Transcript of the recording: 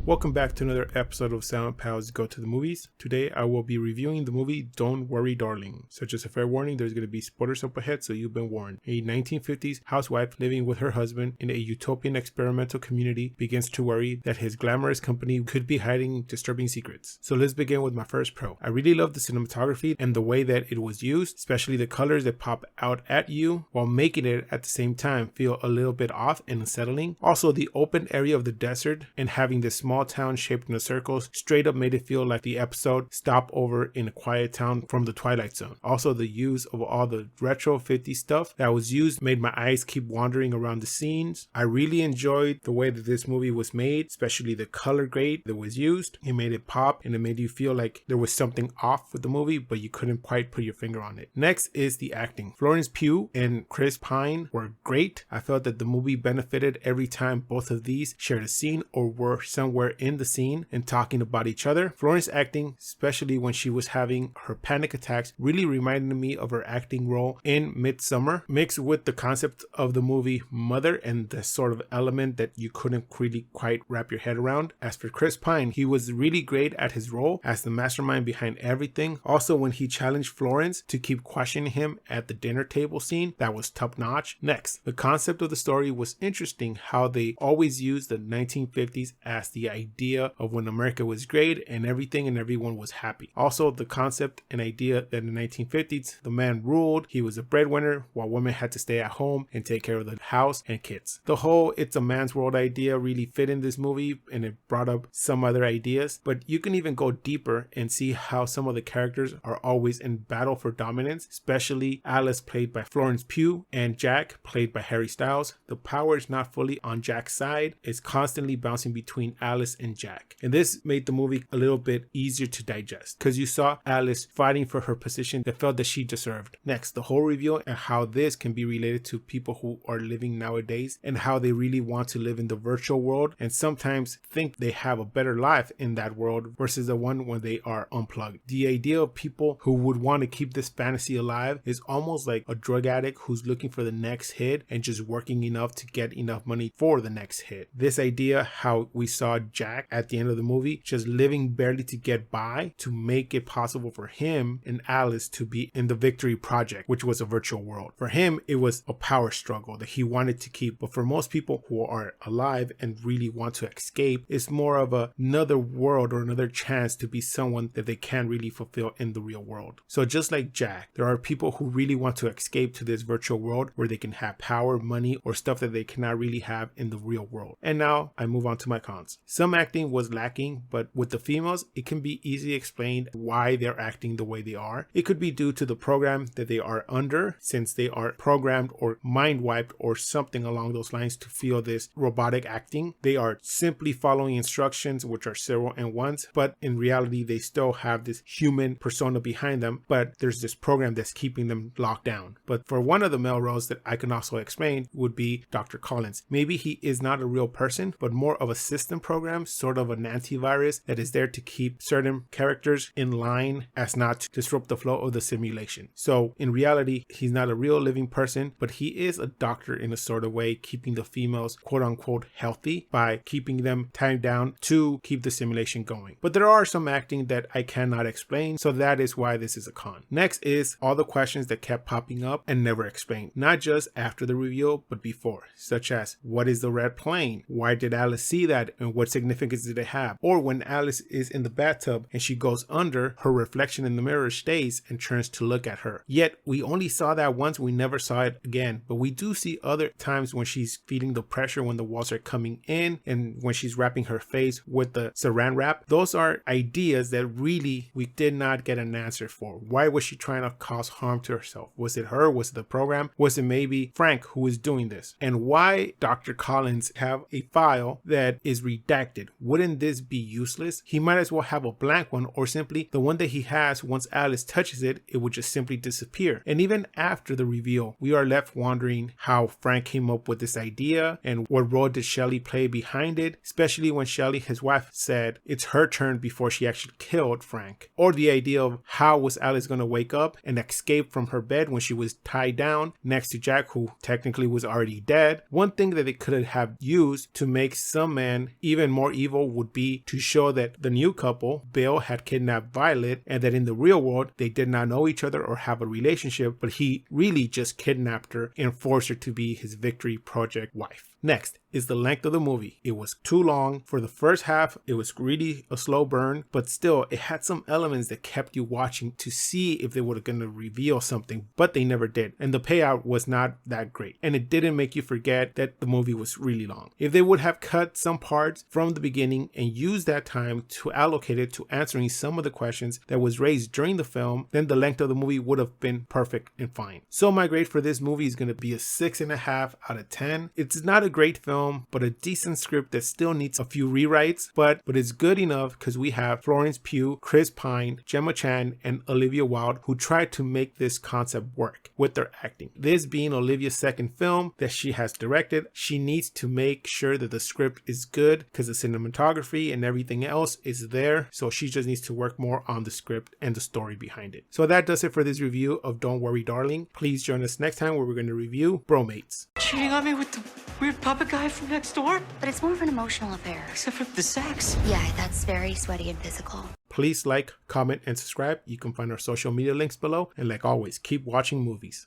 Welcome back to another episode of Silent Pals Go to the Movies. Today I will be reviewing the movie Don't Worry Darling. So just a fair warning, there's going to be spoilers up ahead, so you've been warned. A 1950s housewife living with her husband in a utopian experimental community begins to worry that his glamorous company could be hiding disturbing secrets. So let's begin with my first pro. I really love the cinematography and the way that it was used, especially the colors that pop out at you while making it at the same time feel a little bit off and unsettling. Also, the open area of the desert and having this small town shaped in a circle straight up made it feel like the episode stopped over in a quiet town from the Twilight Zone. Also, the use of all the retro 50s stuff that was used made my eyes keep wandering around the scenes. I really enjoyed the way that this movie was made, especially the color grade that was used. It made it pop and it made you feel like there was something off with the movie, but you couldn't quite put your finger on it. Next is the acting. Florence Pugh and Chris Pine were great. I felt that the movie benefited every time both of these shared a scene or were somewhere in the scene and talking about each other. Florence acting, especially when she was having her panic attacks, really reminded me of her acting role in Midsummer, mixed with the concept of the movie Mother and the sort of element that you couldn't really quite wrap your head around. As for Chris Pine, he was really great at his role as the mastermind behind everything. Also, when he challenged Florence to keep questioning him at the dinner table scene, that was top notch. Next, the concept of the story was interesting, how they always used the 1950s as the idea of when America was great and everything and everyone was happy. Also, the concept and idea that in the 1950s, the man ruled, he was a breadwinner, while women had to stay at home and take care of the house and kids. The whole it's a man's world idea really fit in this movie, and it brought up some other ideas, but you can even go deeper and see how some of the characters are always in battle for dominance, especially Alice played by Florence Pugh and Jack played by Harry Styles. The power is not fully on Jack's side, it's constantly bouncing between Alice and Jack. And this made the movie a little bit easier to digest because you saw Alice fighting for her position that felt that she deserved. Next, the whole reveal and how this can be related to people who are living nowadays and how they really want to live in the virtual world and sometimes think they have a better life in that world versus the one when they are unplugged. The idea of people who would want to keep this fantasy alive is almost like a drug addict who's looking for the next hit and just working enough to get enough money for the next hit. This idea, how we saw Jack at the end of the movie just living barely to get by to make it possible for him and Alice to be in the Victory Project, which was a virtual world. For him, it was a power struggle that he wanted to keep, but for most people who are alive and really want to escape, it's more of another world or another chance to be someone that they can't really fulfill in the real world. So just like Jack, there are people who really want to escape to this virtual world where they can have power, money, or stuff that they cannot really have in the real world. And now I move on to my cons. Some acting was lacking, but with the females, it can be easily explained why they're acting the way they are. It could be due to the program that they are under, since they are programmed or mind wiped or something along those lines to feel this robotic acting. They are simply following instructions, which are 0 and 1s, but in reality, they still have this human persona behind them, but there's this program that's keeping them locked down. But for one of the male roles that I can also explain would be Dr. Collins. Maybe he is not a real person, but more of a system program, sort of an antivirus that is there to keep certain characters in line as not to disrupt the flow of the simulation. So in reality, he's not a real living person, but he is a doctor in a sort of way, keeping the females quote unquote healthy by keeping them tied down to keep the simulation going. But there are some acting that I cannot explain, so that is why this is a con. Next is all the questions that kept popping up and never explained, not just after the reveal, but before, such as what is the red plane? Why did Alice see that? And what significance did it have? Or when Alice is in the bathtub and she goes under, her reflection in the mirror stays and turns to look at her. Yet we only saw that once, we never saw it again. But we do see other times when she's feeling the pressure when the walls are coming in and when she's wrapping her face with the saran wrap. Those are ideas that really we did not get an answer for. Why was she trying to cause harm to herself? Was it her? Was it the program? Was it maybe Frank who was doing this? And why Dr. Collins have a file that is redacted? Wouldn't this be useless? He might as well have a blank one, or simply the one that he has, once Alice touches it, it would just simply disappear. And even after the reveal, we are left wondering how Frank came up with this idea and what role did Shelley play behind it, especially when Shelley, his wife, said it's her turn before she actually killed Frank. Or the idea of how was Alice going to wake up and escape from her bed when she was tied down next to Jack, who technically was already dead. One thing that they could have used to make some man even more evil would be to show that the new couple, Bill, had kidnapped Violet, and that in the real world they did not know each other or have a relationship, but he really just kidnapped her and forced her to be his Victory Project wife. Next is the length of the movie. It was too long. For the first half, it was really a slow burn, but still it had some elements that kept you watching to see if they were going to reveal something, but they never did. And the payout was not that great. And it didn't make you forget that the movie was really long. If they would have cut some parts from the beginning and used that time to allocate it to answering some of the questions that was raised during the film, then the length of the movie would have been perfect and fine. So my grade for this movie is going to be a 6.5 out of 10. It's not a great film, but a decent script that still needs a few rewrites, but it's good enough because we have Florence Pugh, Chris Pine, Gemma Chan, and Olivia Wilde who tried to make this concept work with their acting. This being Olivia's second film that she has directed, she needs to make sure that the script is good because the cinematography and everything else is there, so she just needs to work more on the script and the story behind it. So that does it for this review of Don't Worry Darling. Please join us next time where we're going to review Bromates. Cheating on me with the weird puppet guy from next door? But it's more of an emotional affair. Except for the sex. Yeah, that's very sweaty and physical. Please like, comment, and subscribe. You can find our social media links below. And like always, keep watching movies.